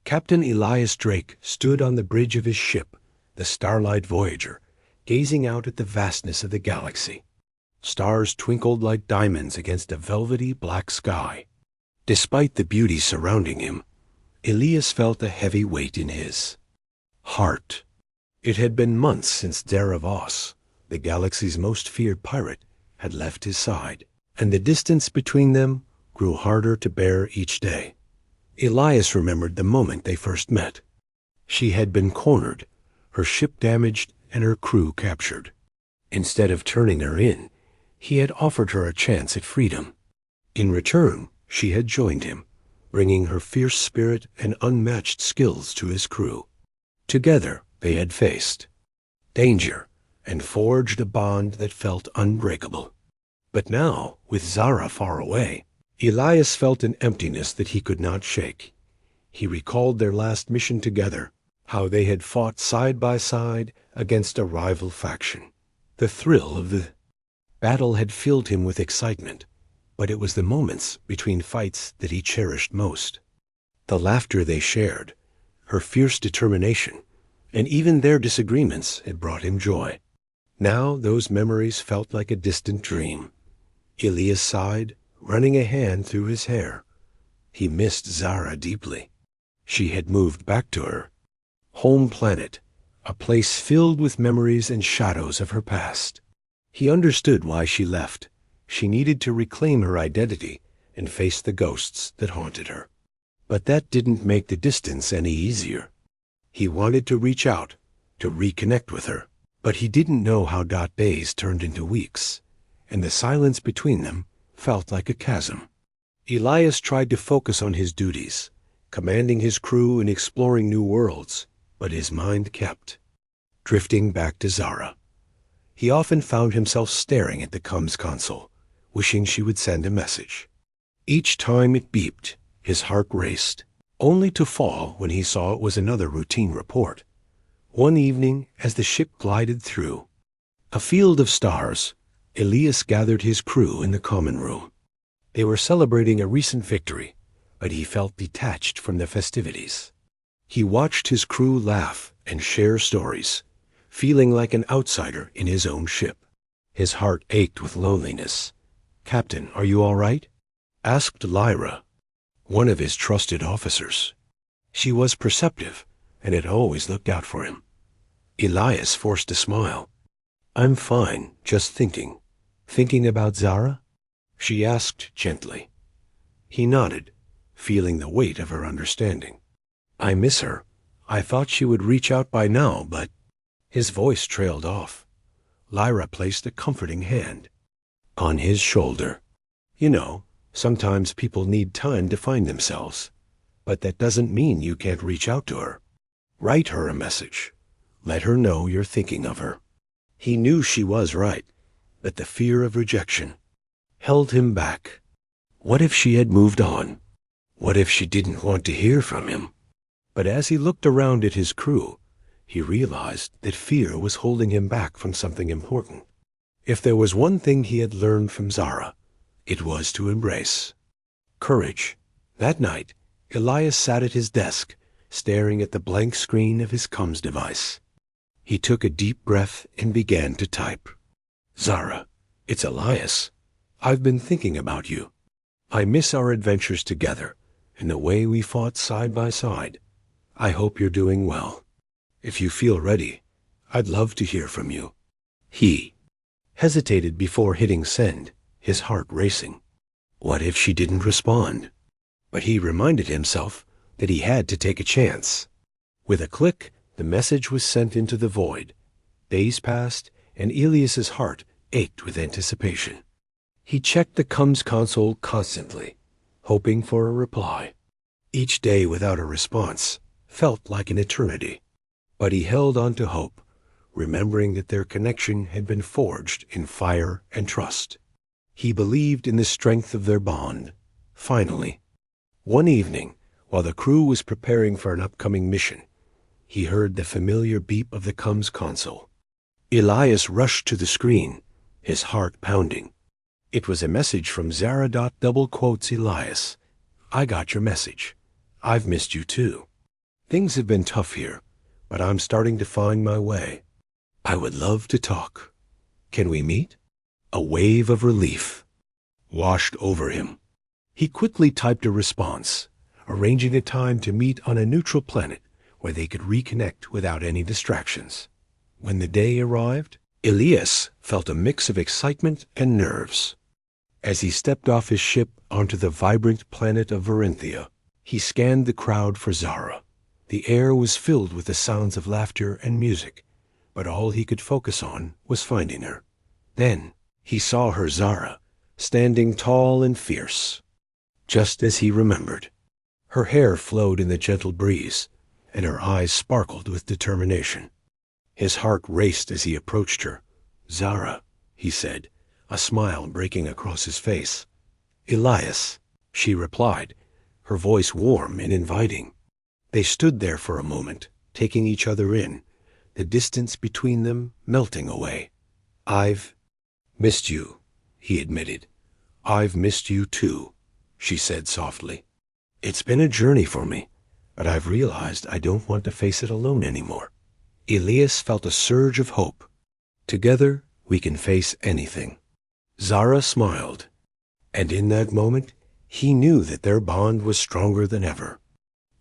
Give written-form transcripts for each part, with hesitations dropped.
Captain Elias Drake stood on the bridge of his ship, the Starlight Voyager, gazing out at the vastness of the galaxy. Stars twinkled like diamonds against a velvety black sky. Despite the beauty surrounding him, Elias felt a heavy weight in his heart. It had been months since Zara Voss, the galaxy's most feared pirate, had left his side, and the distance between them grew harder to bear each day. Elias remembered the moment they first met. She had been cornered, her ship damaged, and her crew captured. Instead of turning her in, he had offered her a chance at freedom. In return, she had joined him, bringing her fierce spirit and unmatched skills to his crew. Together, they had faced danger and forged a bond that felt unbreakable. But now, with Zara far away, Elias felt an emptiness that he could not shake. He recalled their last mission together, how they had fought side by side against a rival faction. The thrill of the battle had filled him with excitement, but it was the moments between fights that he cherished most. The laughter they shared, her fierce determination, and even their disagreements had brought him joy. Now those memories felt like a distant dream. Elias sighed, running a hand through his hair. He missed Zara deeply. She had moved back to her home planet, a place filled with memories and shadows of her past. He understood why she left. She needed to reclaim her identity and face the ghosts that haunted her. But that didn't make the distance any easier. He wanted to reach out, to reconnect with her, but he didn't know how days turned into weeks, and the silence between them felt like a chasm. Elias tried to focus on his duties, commanding his crew and exploring new worlds, but his mind kept drifting back to Zara. He often found himself staring at the comms console, wishing she would send a message. Each time it beeped, his heart raced, only to fall when he saw it was another routine report. One evening, as the ship glided through a field of stars, Elias gathered his crew in the common room. They were celebrating a recent victory, but he felt detached from the festivities. He watched his crew laugh and share stories, feeling like an outsider in his own ship. His heart ached with loneliness. "Captain, are you all right?" asked Lyra, one of his trusted officers. She was perceptive and had always looked out for him. Elias forced a smile. "I'm fine, just thinking." "Thinking about Zara?" she asked gently. He nodded, feeling the weight of her understanding. "I miss her. I thought she would reach out by now, but—" His voice trailed off. Lyra placed a comforting hand on his shoulder. "You know, sometimes people need time to find themselves, but that doesn't mean you can't reach out to her. Write her a message. Let her know you're thinking of her." He knew she was right, but the fear of rejection held him back. What if she had moved on? What if she didn't want to hear from him? But as he looked around at his crew, he realized that fear was holding him back from something important. If there was one thing he had learned from Zara, it was to embrace courage. That night, Elias sat at his desk, staring at the blank screen of his comms device. He took a deep breath and began to type. "Zara, it's Elias. I've been thinking about you. I miss our adventures together and the way we fought side by side. I hope you're doing well. If you feel ready, I'd love to hear from you." He hesitated before hitting send, his heart racing. What if she didn't respond? But he reminded himself that he had to take a chance. With a click, the message was sent into the void. Days passed, and Elias's heart ached with anticipation. He checked the comms console constantly, hoping for a reply. Each day without a response felt like an eternity. But he held on to hope, remembering that their connection had been forged in fire and trust. He believed in the strength of their bond. Finally, one evening, while the crew was preparing for an upcoming mission, he heard the familiar beep of the comms console. Elias rushed to the screen, his heart pounding. It was a message from Zara. Elias. "I got your message. I've missed you too." Things have been tough here, but I'm starting to find my way. I would love to talk. Can we meet?" A wave of relief washed over him. He quickly typed a response, arranging a time to meet on a neutral planet where they could reconnect without any distractions. When the day arrived, Elias felt a mix of excitement and nerves. As he stepped off his ship onto the vibrant planet of Varinthia, he scanned the crowd for Zara. The air was filled with the sounds of laughter and music, but all he could focus on was finding her. Then he saw her, Zara, standing tall and fierce, just as he remembered. Her hair flowed in the gentle breeze, and her eyes sparkled with determination. His heart raced as he approached her. "Zara," he said, a smile breaking across his face. "Elias," she replied, her voice warm and inviting. They stood there for a moment, taking each other in, the distance between them melting away. "I've missed you," he admitted. "I've missed you too," she said softly. "It's been a journey for me, but I've realized I don't want to face it alone anymore." Elias felt a surge of hope. "Together, we can face anything." Zara smiled, and in that moment, he knew that their bond was stronger than ever.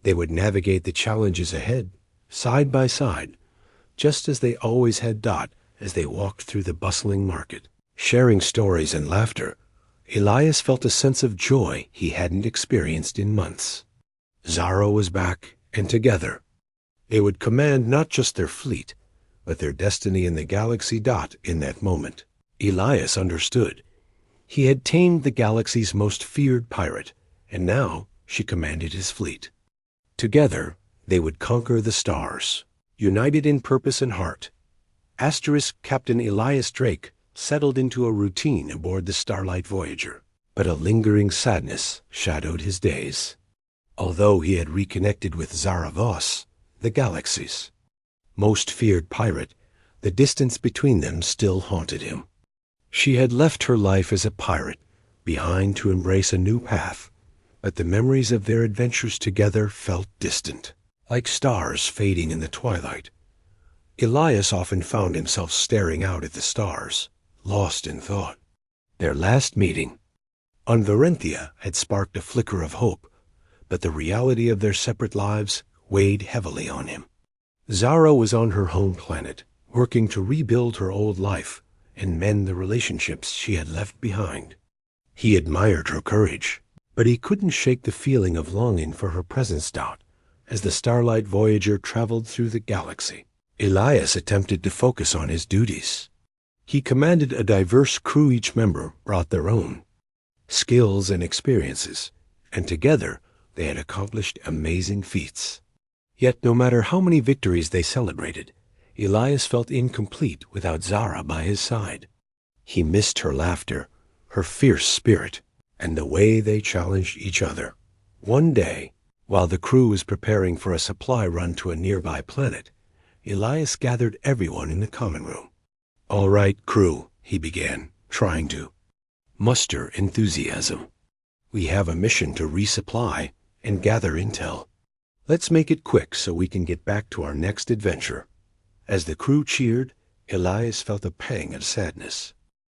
They would navigate the challenges ahead, side by side, just as they always had Dot as they walked through the bustling market. Sharing stories and laughter, Elias felt a sense of joy he hadn't experienced in months. Zara was back, and together, they would command not just their fleet, but their destiny in the galaxy. Dot in that moment. Elias understood. He had tamed the galaxy's most feared pirate, and now she commanded his fleet. Together, they would conquer the stars, united in purpose and heart. Captain Elias Drake settled into a routine aboard the Starlight Voyager, but a lingering sadness shadowed his days. Although he had reconnected with Zara Voss, the galaxy's most feared pirate, the distance between them still haunted him. She had left her life as a pirate behind to embrace a new path, but the memories of their adventures together felt distant, like stars fading in the twilight. Elias often found himself staring out at the stars, lost in thought. Their last meeting on Varinthia had sparked a flicker of hope, but the reality of their separate lives weighed heavily on him. Zara was on her home planet, working to rebuild her old life and mend the relationships she had left behind. He admired her courage, but he couldn't shake the feeling of longing for her presence. Dot, as the Starlight Voyager traveled through the galaxy, Elias attempted to focus on his duties. He commanded a diverse crew. Each member brought their own skills and experiences, and together they had accomplished amazing feats. Yet no matter how many victories they celebrated, Elias felt incomplete without Zara by his side. He missed her laughter, her fierce spirit, and the way they challenged each other. One day, while the crew was preparing for a supply run to a nearby planet, Elias gathered everyone in the common room. "All right, crew," he began, trying to muster enthusiasm. "We have a mission to resupply and gather intel. Let's make it quick so we can get back to our next adventure." As the crew cheered, Elias felt a pang of sadness.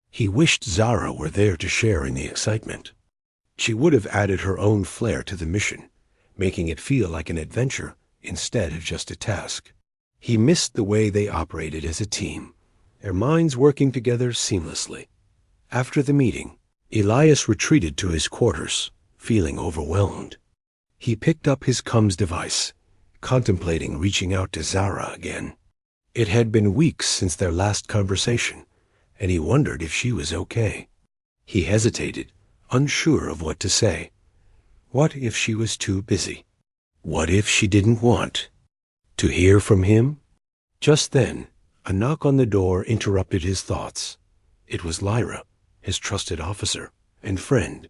He wished Zara were there to share in the excitement. She would have added her own flair to the mission, making it feel like an adventure instead of just a task. He missed the way they operated as a team, their minds working together seamlessly. After the meeting, Elias retreated to his quarters, feeling overwhelmed. He picked up his comms device, contemplating reaching out to Zara again. It had been weeks since their last conversation, and he wondered if she was okay. He hesitated, unsure of what to say. What if she was too busy? What if she didn't want to hear from him? Just then, a knock on the door interrupted his thoughts. It was Lyra, his trusted officer and friend.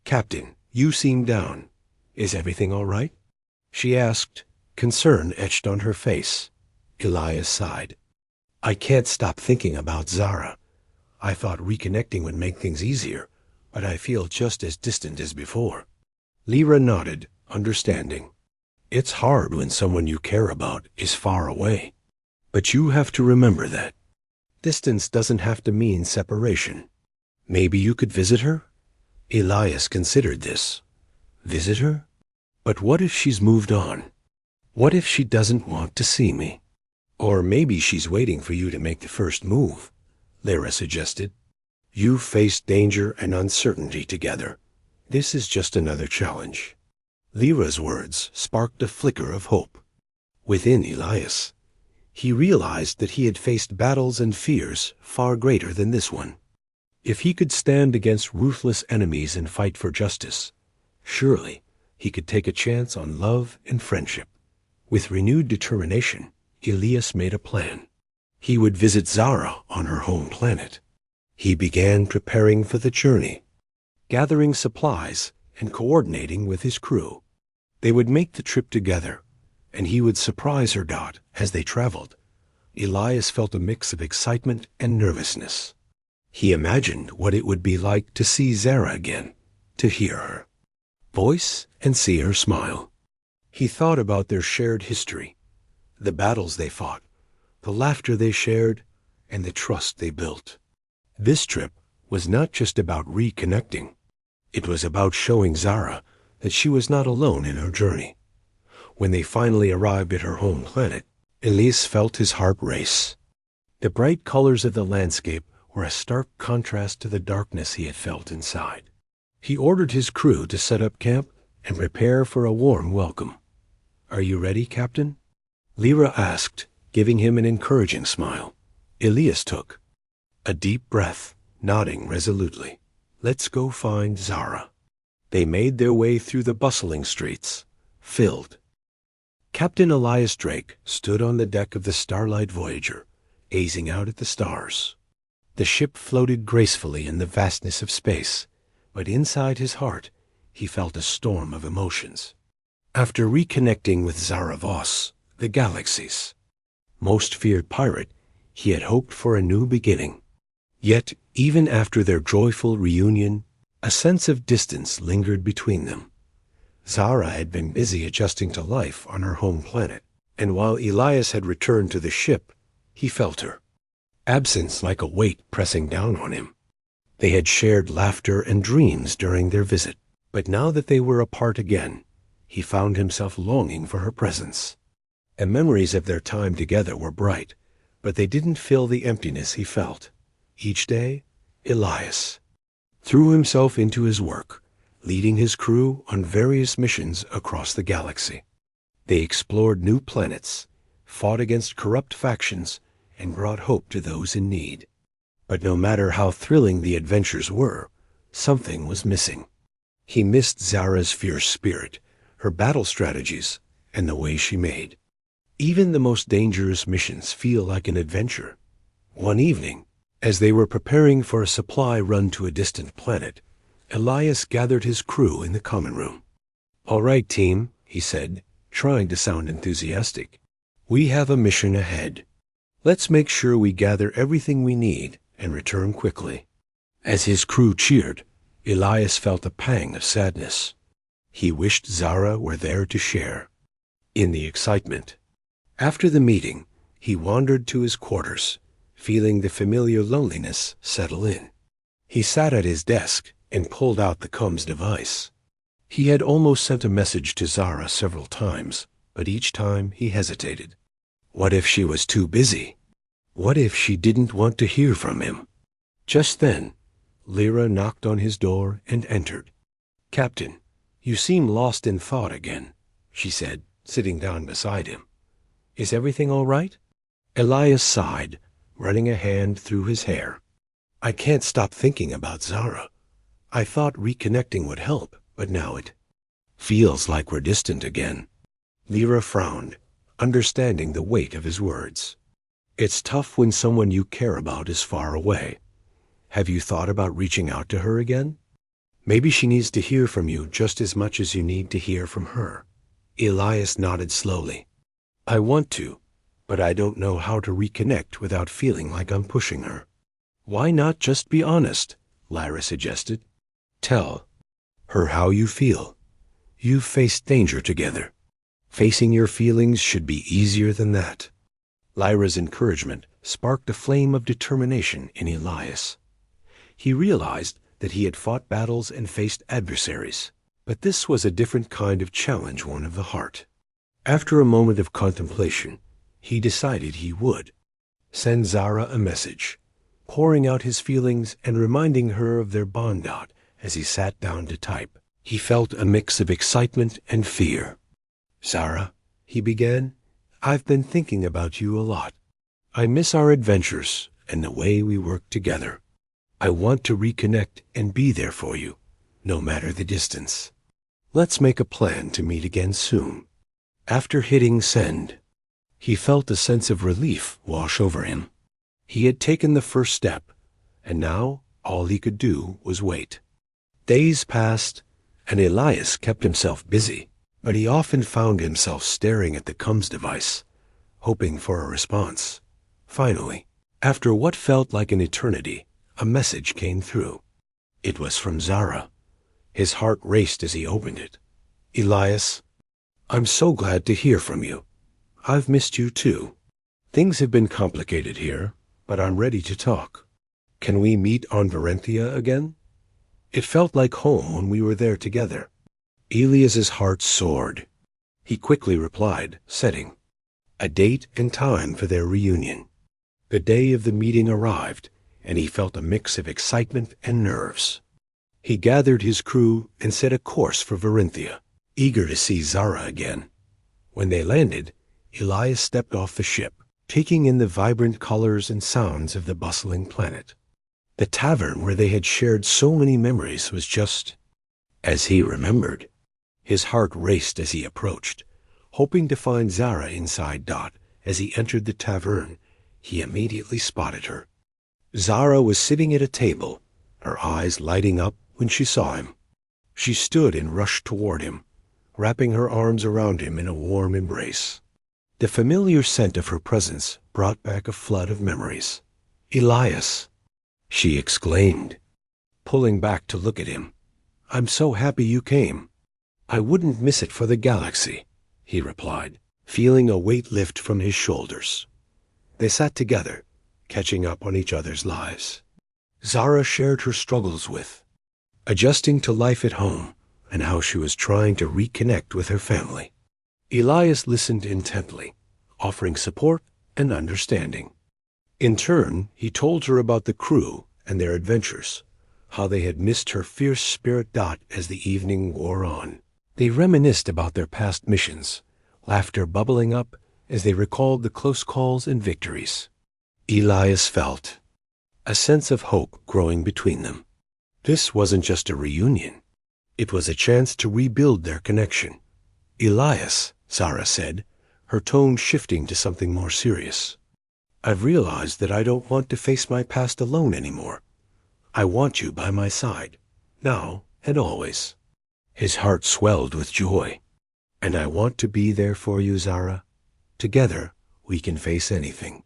"Captain, you seem down. Is everything all right?" she asked, concern etched on her face. Elias sighed. "I can't stop thinking about Zara. I thought reconnecting would make things easier, but I feel just as distant as before." Lyra nodded, understanding. It's hard when someone you care about is far away. But you have to remember that distance doesn't have to mean separation. Maybe you could visit her? Elias considered this. Visit her? But what if she's moved on? What if she doesn't want to see me? Or maybe she's waiting for you to make the first move, Lyra suggested. You faced danger and uncertainty together. This is just another challenge. Lyra's words sparked a flicker of hope within Elias. He realized that he had faced battles and fears far greater than this one. If he could stand against ruthless enemies and fight for justice, surely he could take a chance on love and friendship. With renewed determination, Elias made a plan. He would visit Zara on her home planet. He began preparing for the journey, gathering supplies and coordinating with his crew. They would make the trip together, and he would surprise her as they traveled. Elias felt a mix of excitement and nervousness. He imagined what it would be like to see Zara again, to hear her voice and see her smile. He thought about their shared history, the battles they fought, the laughter they shared, and the trust they built. This trip was not just about reconnecting. It was about showing Zara that she was not alone in her journey. When they finally arrived at her home planet, Elias felt his heart race. The bright colors of the landscape were a stark contrast to the darkness he had felt inside. He ordered his crew to set up camp and prepare for a warm welcome. "Are you ready, Captain?" Lyra asked, giving him an encouraging smile. Elias took a deep breath, nodding resolutely. "Let's go find Zara." They made their way through the bustling streets, filled. Captain Elias Drake stood on the deck of the Starlight Voyager, gazing out at the stars. The ship floated gracefully in the vastness of space, but inside his heart he felt a storm of emotions. After reconnecting with Zara Voss, the galaxy's most feared pirate, he had hoped for a new beginning. Yet, even after their joyful reunion, a sense of distance lingered between them. Zara had been busy adjusting to life on her home planet, and while Elias had returned to the ship, he felt her absence like a weight pressing down on him. They had shared laughter and dreams during their visit, but now that they were apart again, he found himself longing for her presence. And memories of their time together were bright, but they didn't fill the emptiness he felt. Each day, Elias threw himself into his work, leading his crew on various missions across the galaxy. They explored new planets, fought against corrupt factions, and brought hope to those in need. But no matter how thrilling the adventures were, something was missing. He missed Zara's fierce spirit, her battle strategies, and the way she made. Even the most dangerous missions feel like an adventure. One evening, as they were preparing for a supply run to a distant planet, Elias gathered his crew in the common room. "All right, team," he said, trying to sound enthusiastic. "We have a mission ahead. Let's make sure we gather everything we need and return quickly." As his crew cheered, Elias felt a pang of sadness. He wished Zara were there to share in the excitement. After the meeting, he wandered to his quarters, feeling the familiar loneliness settle in. He sat at his desk and pulled out the comms device. He had almost sent a message to Zara several times, but each time he hesitated. What if she was too busy? What if she didn't want to hear from him? Just then, Lyra knocked on his door and entered. "Captain, you seem lost in thought again," she said, sitting down beside him. "Is everything all right?" Elias sighed, running a hand through his hair. "I can't stop thinking about Zara. I thought reconnecting would help, but now it feels like we're distant again." Lyra frowned, understanding the weight of his words. "It's tough when someone you care about is far away. Have you thought about reaching out to her again? Maybe she needs to hear from you just as much as you need to hear from her." Elias nodded slowly. "I want to, but I don't know how to reconnect without feeling like I'm pushing her." "Why not just be honest?" Lyra suggested. "Tell her how you feel. You've faced danger together, Facing your feelings should be easier than that. Lyra's encouragement sparked a flame of determination in Elias. He realized that he had fought battles and faced adversaries, but this was a different kind of challenge, one of the heart. After a moment of contemplation, he decided he would send Zara a message, pouring out his feelings and reminding her of their bond out as he sat down to type. He felt a mix of excitement and fear. "Zara," he began, "I've been thinking about you a lot. I miss our adventures and the way we worked together. I want to reconnect and be there for you, no matter the distance. Let's make a plan to meet again soon." After hitting send, he felt a sense of relief wash over him. He had taken the first step, and now all he could do was wait. Days passed, and Elias kept himself busy, but he often found himself staring at the comms device, hoping for a response. Finally, after what felt like an eternity, a message came through. It was from Zara. His heart raced as he opened it. "Elias, I'm so glad to hear from you. I've missed you too. Things have been complicated here, but I'm ready to talk. Can we meet on Varenthia again? It felt like home when we were there together." Elias's heart soared. He quickly replied, setting a date and time for their reunion. The day of the meeting arrived, and he felt a mix of excitement and nerves. He gathered his crew and set a course for Varenthia, eager to see Zara again. When they landed, Elias stepped off the ship, taking in the vibrant colors and sounds of the bustling planet. The tavern where they had shared so many memories was just as he remembered. His heart raced as he approached, hoping to find Zara inside. As he entered the tavern, he immediately spotted her. Zara was sitting at a table, her eyes lighting up when she saw him. She stood and rushed toward him, wrapping her arms around him in a warm embrace. The familiar scent of her presence brought back a flood of memories. "Elias," she exclaimed, pulling back to look at him. "I'm so happy you came." "I wouldn't miss it for the galaxy," he replied, feeling a weight lift from his shoulders. They sat together, catching up on each other's lives. Zara shared her struggles with adjusting to life at home and how she was trying to reconnect with her family. Elias listened intently, offering support and understanding. In turn, he told her about the crew and their adventures, how they had missed her fierce spirit. As the evening wore on, they reminisced about their past missions, laughter bubbling up as they recalled the close calls and victories. Elias felt a sense of hope growing between them. This wasn't just a reunion. It was a chance to rebuild their connection. "Elias," Zara said, her tone shifting to something more serious, "I've realized that I don't want to face my past alone anymore. I want you by my side, now and always." His heart swelled with joy. "And I want to be there for you, Zara. Together, we can face anything."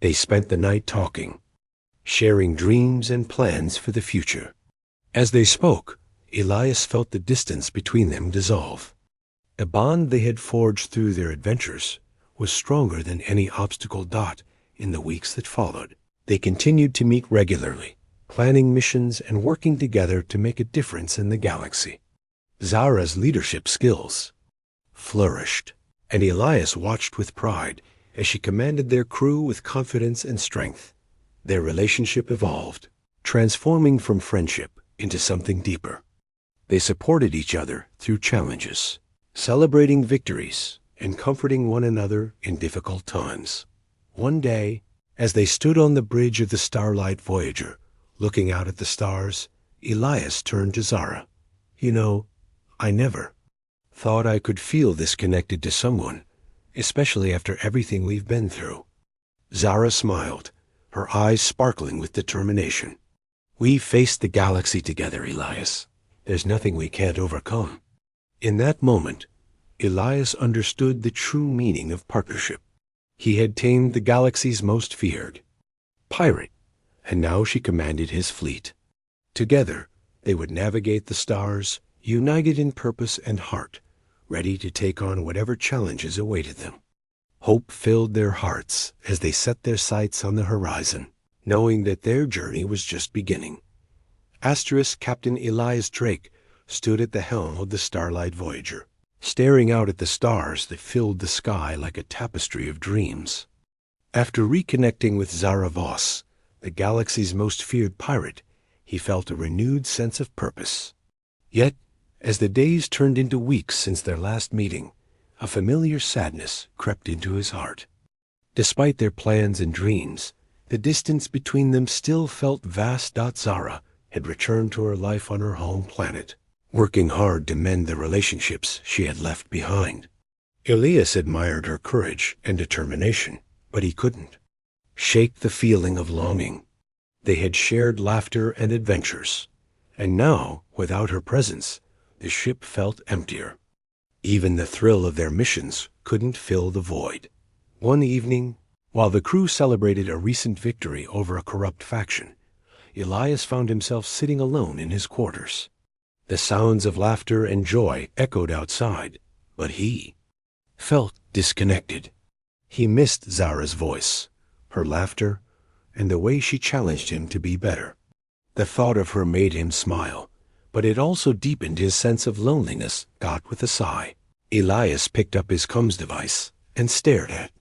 They spent the night talking, sharing dreams and plans for the future. As they spoke, Elias felt the distance between them dissolve. A bond they had forged through their adventures was stronger than any obstacle. In the weeks that followed, they continued to meet regularly, planning missions and working together to make a difference in the galaxy. Zara's leadership skills flourished, and Elias watched with pride as she commanded their crew with confidence and strength. Their relationship evolved, transforming from friendship into something deeper. They supported each other through challenges, celebrating victories and comforting one another in difficult times. One day, as they stood on the bridge of the Starlight Voyager, looking out at the stars, Elias turned to Zara. "You know, I never thought I could feel this connected to someone, especially after everything we've been through." Zara smiled, her eyes sparkling with determination. "We faced the galaxy together, Elias. There's nothing we can't overcome." In that moment, Elias understood the true meaning of partnership. He had tamed the galaxy's most feared pirate, and now she commanded his fleet. Together, they would navigate the stars, united in purpose and heart, ready to take on whatever challenges awaited them. Hope filled their hearts as they set their sights on the horizon, knowing that their journey was just beginning. Captain Elias Drake stood at the helm of the Starlight Voyager, staring out at the stars that filled the sky like a tapestry of dreams. After reconnecting with Zara Voss, the galaxy's most feared pirate, he felt a renewed sense of purpose. Yet, as the days turned into weeks since their last meeting, a familiar sadness crept into his heart. Despite their plans and dreams, the distance between them still felt vast. Zara had returned to her life on her home planet, working hard to mend the relationships she had left behind. Elias admired her courage and determination, but he couldn't shake the feeling of longing. They had shared laughter and adventures, and now, without her presence, the ship felt emptier. Even the thrill of their missions couldn't fill the void. One evening, while the crew celebrated a recent victory over a corrupt faction, Elias found himself sitting alone in his quarters. The sounds of laughter and joy echoed outside, but he felt disconnected. He missed Zara's voice, her laughter, and the way she challenged him to be better. The thought of her made him smile, but it also deepened his sense of loneliness. With a sigh, Elias picked up his comms device and stared at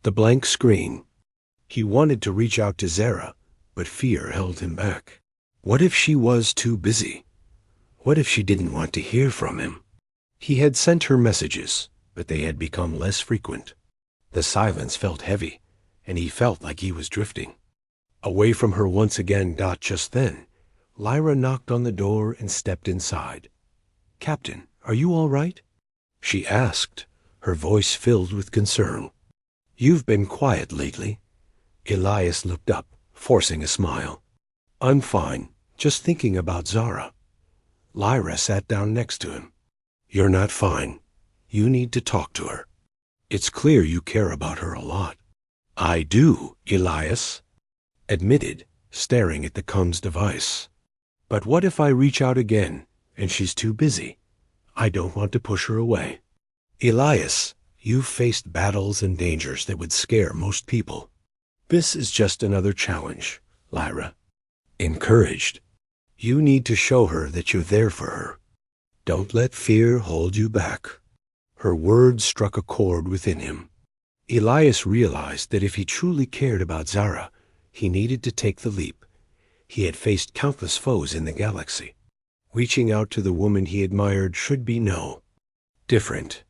the blank screen. He wanted to reach out to Zara, but fear held him back. What if she was too busy? What if she didn't want to hear from him? He had sent her messages, but they had become less frequent. The silence felt heavy, and he felt like he was drifting away from her once again. Just then, Lyra knocked on the door and stepped inside. "Captain, are you all right?" she asked, her voice filled with concern. "You've been quiet lately." Elias looked up, forcing a smile. "I'm fine, just thinking about Zara." Lyra sat down next to him. "You're not fine. You need to talk to her. It's clear you care about her a lot." "I do," Elias admitted, staring at the comms device. "But what if I reach out again and she's too busy? I don't want to push her away." "Elias, you've faced battles and dangers that would scare most people. This is just another challenge," Lyra encouraged. "You need to show her that you're there for her. Don't let fear hold you back." Her words struck a chord within him. Elias realized that if he truly cared about Zara, he needed to take the leap. He had faced countless foes in the galaxy. Reaching out to the woman he admired should be different.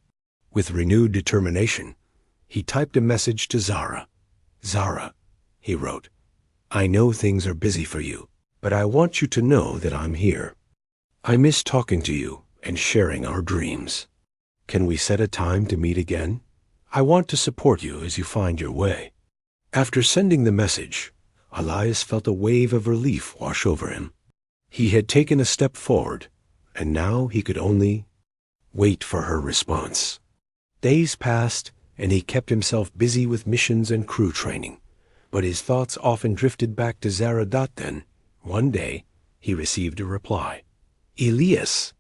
With renewed determination, he typed a message to Zara. "Zara," he wrote, "I know things are busy for you, but I want you to know that I'm here. I miss talking to you and sharing our dreams. Can we set a time to meet again? I want to support you as you find your way." After sending the message, Elias felt a wave of relief wash over him. He had taken a step forward, and now he could only wait for her response. Days passed, and he kept himself busy with missions and crew training, but his thoughts often drifted back to Zara. Then, one day, he received a reply. "Elias,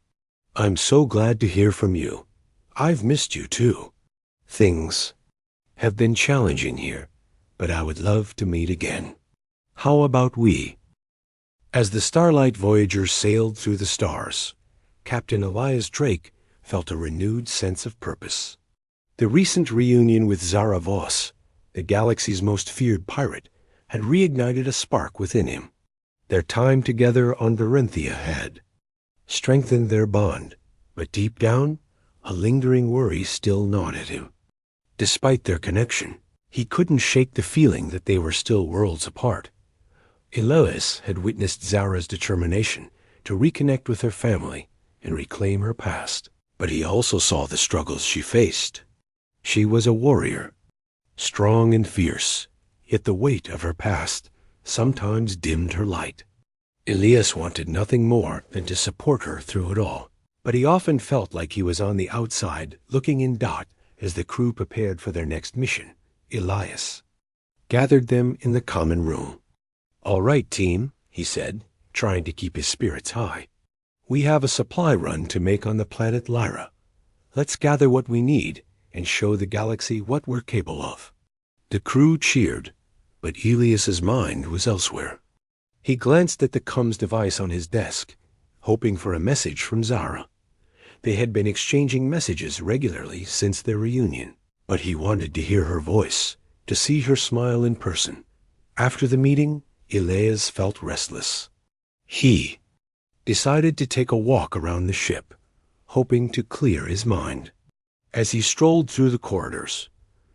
I'm so glad to hear from you. I've missed you too. Things have been challenging here, but I would love to meet again. How about we?" As the Starlight Voyager sailed through the stars, Captain Elias Drake felt a renewed sense of purpose. The recent reunion with Zara Voss, the galaxy's most feared pirate, had reignited a spark within him. Their time together on Dorinthia had strengthened their bond, but deep down, a lingering worry still gnawed at him. Despite their connection, he couldn't shake the feeling that they were still worlds apart. Elias had witnessed Zara's determination to reconnect with her family and reclaim her past, but he also saw the struggles she faced. She was a warrior, strong and fierce, yet the weight of her past sometimes dimmed her light. Elias wanted nothing more than to support her through it all, but he often felt like he was on the outside looking in. As the crew prepared for their next mission, Elias gathered them in the common room. "All right, team," he said, trying to keep his spirits high. "We have a supply run to make on the planet Lyra. Let's gather what we need and show the galaxy what we're capable of." The crew cheered, but Elias's mind was elsewhere. He glanced at the comms device on his desk, hoping for a message from Zara. They had been exchanging messages regularly since their reunion, but he wanted to hear her voice, to see her smile in person. After the meeting, Elias felt restless. He decided to take a walk around the ship, hoping to clear his mind. As he strolled through the corridors,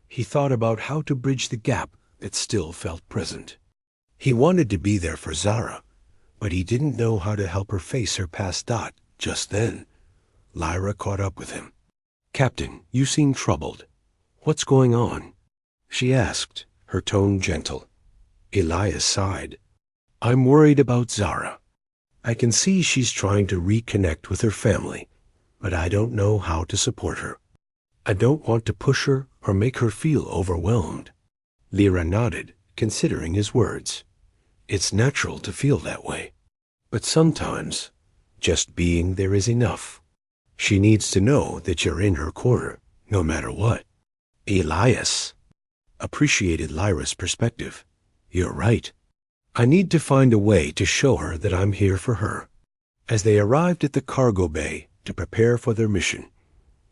he thought about how to bridge the gap that still felt present. He wanted to be there for Zara, but he didn't know how to help her face her past Dot just then. Lyra caught up with him. "Captain, you seem troubled. What's going on?" she asked, her tone gentle. Elias sighed. "I'm worried about Zara. I can see she's trying to reconnect with her family, but I don't know how to support her. I don't want to push her or make her feel overwhelmed." Lyra nodded, considering his words. "It's natural to feel that way. But sometimes, just being there is enough. She needs to know that you're in her corner, no matter what." Elias appreciated Lyra's perspective. "You're right. I need to find a way to show her that I'm here for her." As they arrived at the cargo bay to prepare for their mission,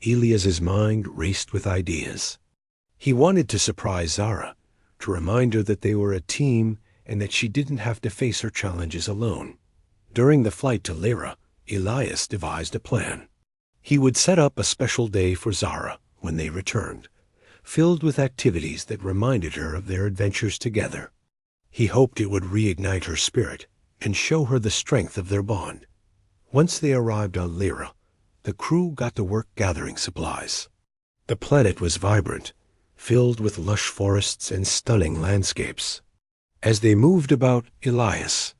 Elias's mind raced with ideas. He wanted to surprise Zara, to remind her that they were a team and that she didn't have to face her challenges alone. During the flight to Lyra, Elias devised a plan. He would set up a special day for Zara when they returned, filled with activities that reminded her of their adventures together. He hoped it would reignite her spirit and show her the strength of their bond. Once they arrived on Lyra, the crew got to work gathering supplies. The planet was vibrant, filled with lush forests and stunning landscapes. As they moved about, Elias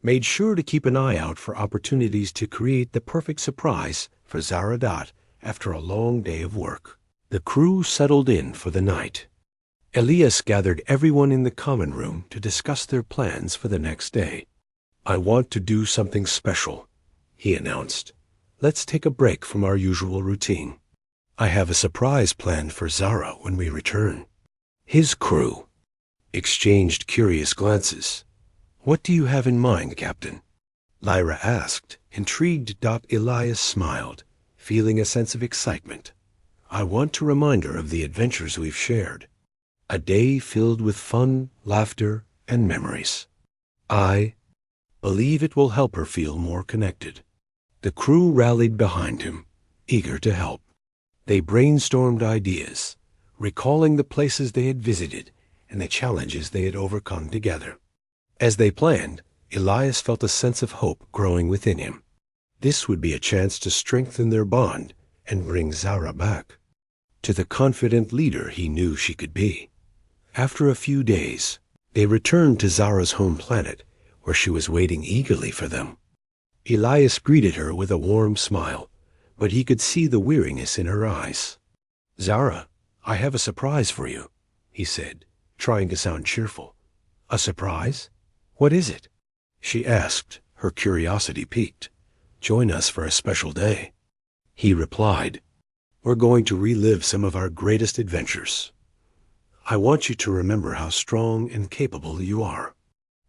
made sure to keep an eye out for opportunities to create the perfect surprise for Zara Dot after a long day of work. The crew settled in for the night. Elias gathered everyone in the common room to discuss their plans for the next day. "I want to do something special," he announced. "Let's take a break from our usual routine. I have a surprise planned for Zara when we return." His crew exchanged curious glances. "What do you have in mind, Captain?" Lyra asked, intrigued. Elias smiled, feeling a sense of excitement. "I want to remind her of the adventures we've shared. A day filled with fun, laughter, and memories. I believe it will help her feel more connected." The crew rallied behind him, eager to help. They brainstormed ideas, recalling the places they had visited and the challenges they had overcome together. As they planned, Elias felt a sense of hope growing within him. This would be a chance to strengthen their bond and bring Zara back to the confident leader he knew she could be. After a few days, they returned to Zara's home planet, where she was waiting eagerly for them. Elias greeted her with a warm smile, but he could see the weariness in her eyes. "Zara, I have a surprise for you," he said, trying to sound cheerful. "A surprise? What is it?" she asked, her curiosity piqued. "Join us for a special day." He replied, "We're going to relive some of our greatest adventures. I want you to remember how strong and capable you are.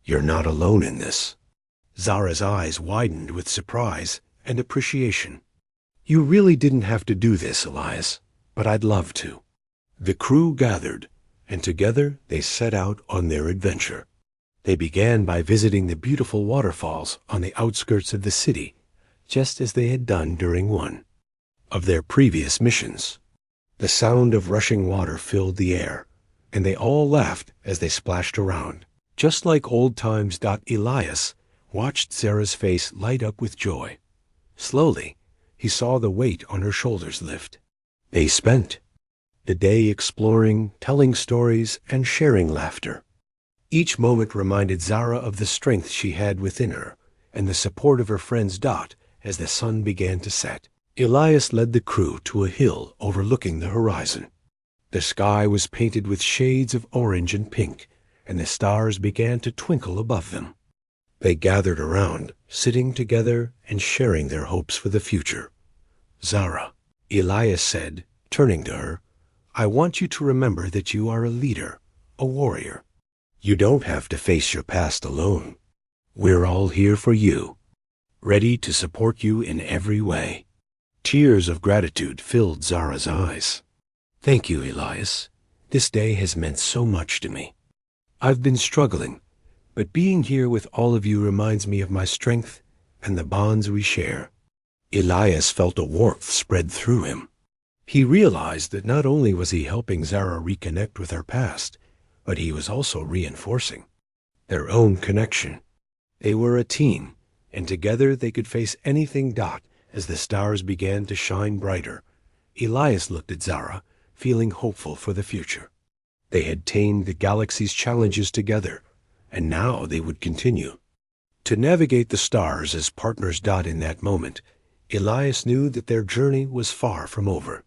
You're not alone in this." Zara's eyes widened with surprise and appreciation. "You really didn't have to do this, Elias, but I'd love to." The crew gathered, and together they set out on their adventure. They began by visiting the beautiful waterfalls on the outskirts of the city, just as they had done during one of their previous missions. The sound of rushing water filled the air, and they all laughed as they splashed around. Just like old times. Elias watched Zara's face light up with joy. Slowly, he saw the weight on her shoulders lift. They spent the day exploring, telling stories, and sharing laughter. Each moment reminded Zara of the strength she had within her and the support of her friends. As the sun began to set, Elias led the crew to a hill overlooking the horizon. The sky was painted with shades of orange and pink, and the stars began to twinkle above them. They gathered around, sitting together and sharing their hopes for the future. Zara Elias said, turning to her, "I want you to remember that you are a leader, a warrior. You don't have to face your past alone. We're all here for you, ready to support you in every way." Tears of gratitude filled Zara's eyes. "Thank you, Elias. This day has meant so much to me. I've been struggling, but being here with all of you reminds me of my strength and the bonds we share." Elias felt a warmth spread through him. He realized that not only was he helping Zara reconnect with her past, but he was also reinforcing their own connection. They were a team, and together they could face anything. As the stars began to shine brighter, Elias looked at Zara, feeling hopeful for the future. They had tamed the galaxy's challenges together, and now they would continue to navigate the stars as partners. In that moment, Elias knew that their journey was far from over.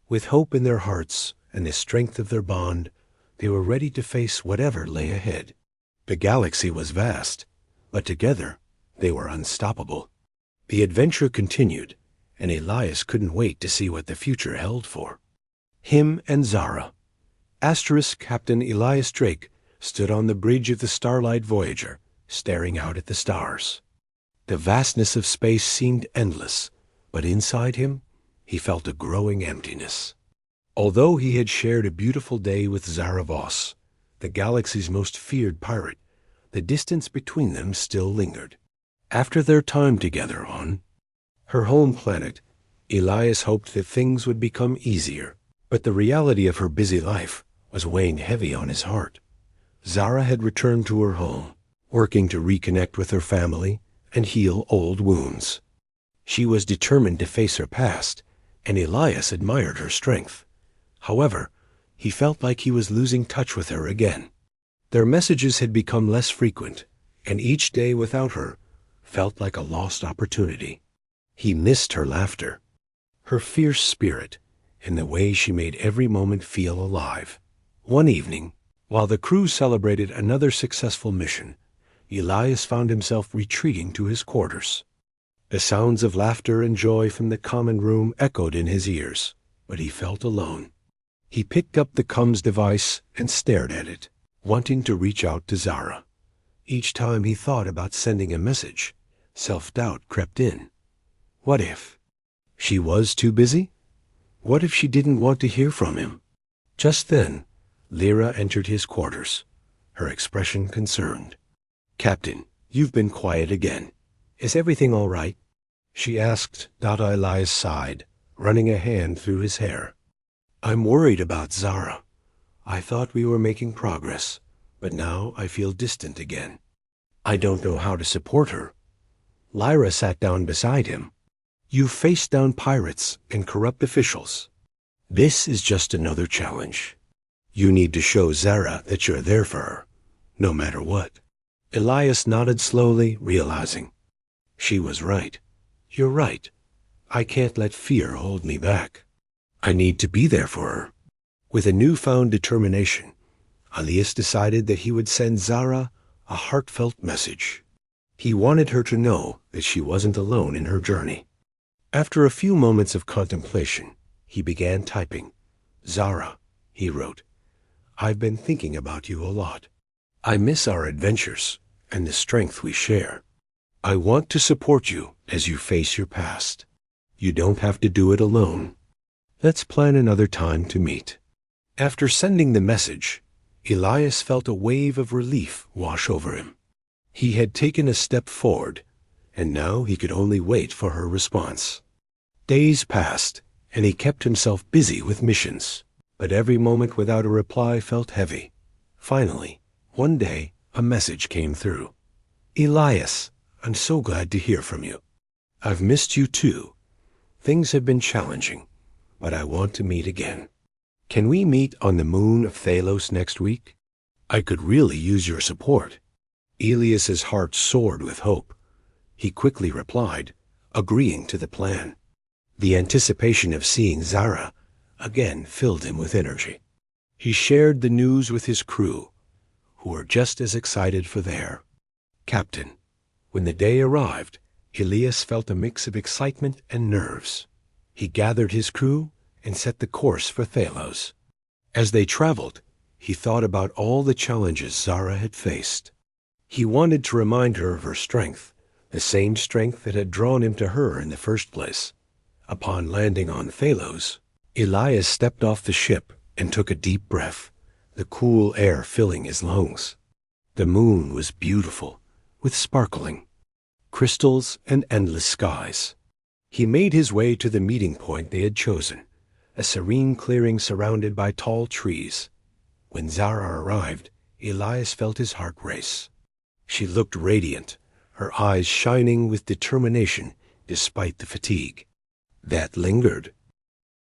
With hope in their hearts and the strength of their bond, they were ready to face whatever lay ahead. The galaxy was vast, but together they were unstoppable. The adventure continued, and Elias couldn't wait to see what the future held for him and Zara. Captain Elias Drake stood on the bridge of the Starlight Voyager, staring out at the stars. The vastness of space seemed endless, but inside him, he felt a growing emptiness. Although he had shared a beautiful day with Zara Voss, the galaxy's most feared pirate, the distance between them still lingered. After their time together on her home planet, Elias hoped that things would become easier, but the reality of her busy life was weighing heavy on his heart. Zara had returned to her home, working to reconnect with her family and heal old wounds. She was determined to face her past, and Elias admired her strength. However, he felt like he was losing touch with her again. Their messages had become less frequent, and each day without her felt like a lost opportunity. He missed her laughter, her fierce spirit, and the way she made every moment feel alive. One evening, while the crew celebrated another successful mission, Elias found himself retreating to his quarters. The sounds of laughter and joy from the common room echoed in his ears, but he felt alone. He picked up the comms device and stared at it, wanting to reach out to Zara. Each time he thought about sending a message, self-doubt crept in. What if she was too busy? What if she didn't want to hear from him? Just then, Lyra entered his quarters, her expression concerned. "Captain, you've been quiet again. Is everything all right?" she asked. Elias sighed, running a hand through his hair. "I'm worried about Zara. I thought we were making progress, but now I feel distant again. I don't know how to support her." Lyra sat down beside him. "You've faced down pirates and corrupt officials. This is just another challenge. You need to show Zara that you're there for her, no matter what." Elias nodded slowly, realizing she was right. "You're right. I can't let fear hold me back. I need to be there for her." With a newfound determination, Elias decided that he would send Zara a heartfelt message. He wanted her to know that she wasn't alone in her journey. After a few moments of contemplation, he began typing. "Zara," he wrote, "I've been thinking about you a lot. I miss our adventures and the strength we share. I want to support you as you face your past. You don't have to do it alone. Let's plan another time to meet." After sending the message, Elias felt a wave of relief wash over him. He had taken a step forward, and now he could only wait for her response. Days passed, and he kept himself busy with missions, but every moment without a reply felt heavy. Finally, one day, a message came through. "Elias, I'm so glad to hear from you. I've missed you too. Things have been challenging, but I want to meet again. Can we meet on the moon of Thalos next week? I could really use your support." Elias's heart soared with hope. He quickly replied, agreeing to the plan. The anticipation of seeing Zara again filled him with energy. He shared the news with his crew, who were just as excited for their captain. When the day arrived, Elias felt a mix of excitement and nerves. He gathered his crew and set the course for Thalos. As they traveled, he thought about all the challenges Zara had faced. He wanted to remind her of her strength, the same strength that had drawn him to her in the first place. Upon landing on Thalos, Elias stepped off the ship and took a deep breath, the cool air filling his lungs. The moon was beautiful, with sparkling crystals and endless skies. He made his way to the meeting point they had chosen, a serene clearing surrounded by tall trees. When Zara arrived, Elias felt his heart race. She looked radiant, her eyes shining with determination despite the fatigue. That lingered